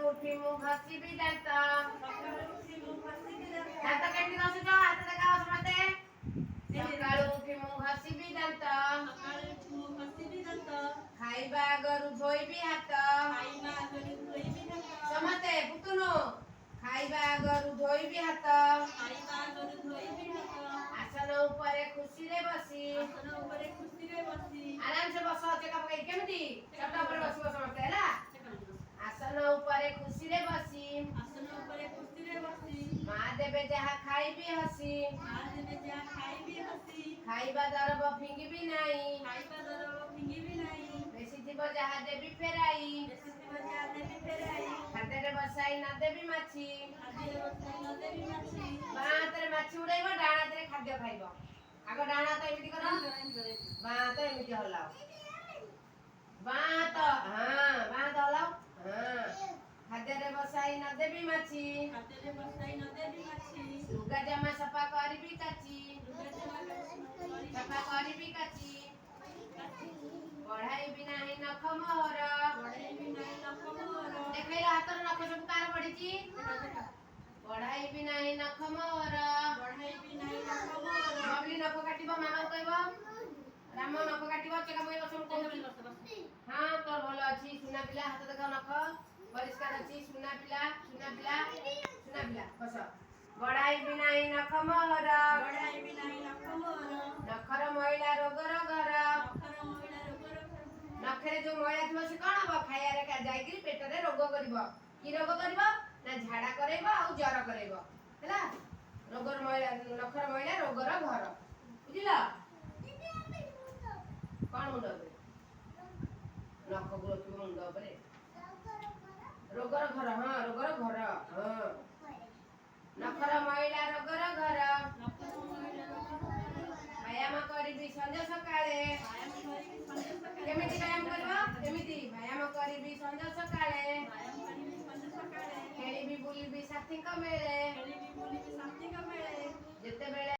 ଉଠି ମୁଁ ଘଷିବି ଦାନ୍ତ। ଦାନ୍ତ କେମିତି ଘଷୁଛ? ହାତ ଦେଖାଅ ସମସ୍ତେ। ସକାଳୁ ଉଠି ମୁଁ ଘଷିବି ଦାନ୍ତ। ଖାଇବା ଆଗରୁ ଧୋଇବି ହାତ। ସମସ୍ତେ ପୁତୁନୁ। ଖାଇବା ଆଗରୁ ଧୋଇବି ହାତ। ଆସନ ଉପରେ ଖୁସିରେ ବସି। ଆରାମସେ ବସ। ଚେକା ପକେଇ କେମିତି ଚଟା ଉପରେ ବସିବ ସମସ୍ତେ ହେଲା। ଆସନ ଉପରେ ଖୁସିରେ ବସି। ମା ଦେବେ ଯାହା ଖାଇବି ହସି। ଖାଇବା ଦରବ ଫିଙ୍ଗିବି ନାହିଁ। ବେଶୀ ଥିବ ଯାହା ଦେବି ଫେରାଇ। ଖାଦ୍ୟରେ ବସାଇ ନ ଦେବି ମାଛି। ବାଁ ହାତରେ ମାଛି ଉଡେଇବ, ଡାହାଣ ହାତରେ ଖାଦ୍ୟ ଖାଇବ। ଆଗ ଡାହାଣ ହାତ ଏମିତି କର, ବାଁ ହାତ ଏମିତି ହଲାଅ। ବାଁ ହାତ, ହଁ ବାଁ ହାତ ହଲାଅ, ହଁ। ଖାଦ୍ୟରେ ବସାଇ ନ ଦେବି ମାଛି। ଲୁଗା ଜାମା ସଫା କରିବି କାଚି। ସଫା କରିବି କାଚି। ବଢାଇବି ନାହିଁ ନଖ ମୋହର। ଦେଖେଇଲ ହାତର ନଖ ସବୁ କାହାର ବଢିଛି? ବଢାଇବି ନାହିଁ ନଖ ମୋହର। ବବଲି ନଖ କାଟିବ, ମାମାକୁ କହିବ। ରାମ ନଖ କାଟିବ, ଚେକା ପକେଇ ବସ ମୁଁ କହୁଛି। ହଁ ତୋର ଭଲ ଅଛି। ସୁନା ପିଲା ହାତ ଦେଖାଅ, ନଖ ପରିଷ୍କାର ଅଛି। ସୁନା ପିଲା, ସୁନା ପିଲା, ସୁନା ପିଲା ବସ। ବଢାଇବି ନାହିଁ ନଖ ମୋହର। ନଖର ମଇଳା ରୋଗର ଘର। ନଖରେ ଯୋଉ ମଇଳା ଥିବ ସେ କଣ ହବ? ଖାଇବାରେ ଯାଇକିରି ପେଟରେ ରୋଗ କରିବ। କି ରୋଗ କରିବ? ନା ଝାଡା କରେଇବ ଆଉ ଜର କରେଇବ ହେଲା। ରୋଗର ମଇଳା, ନଖର ମଇଳା ରୋଗର ଘର। ବୁଝିଲ? କଣ ମୁଣ୍ଡ ଉପରେ? ନଖକୁ ରଖିବ ମୁଣ୍ଡ ଉପରେ। ରୋଗର ଘର, ହଁ ରୋଗର ଘର, ହଁ। ନଖର ମଇଳା ରୋଗର ଘର। ବ୍ୟାୟାମ କରିବି ସଞ୍ଜ ସକାଳେ। କେମିତି ବ୍ୟାୟାମ କରିବ? କେମିତି ବ୍ୟାୟାମ କରିବି ସଞ୍ଜ ସକାଳେ। ଖେଳିବି ବୁଲିବି ସାଥୀଙ୍କ ମେଳେ। ଯେତେବେଳେ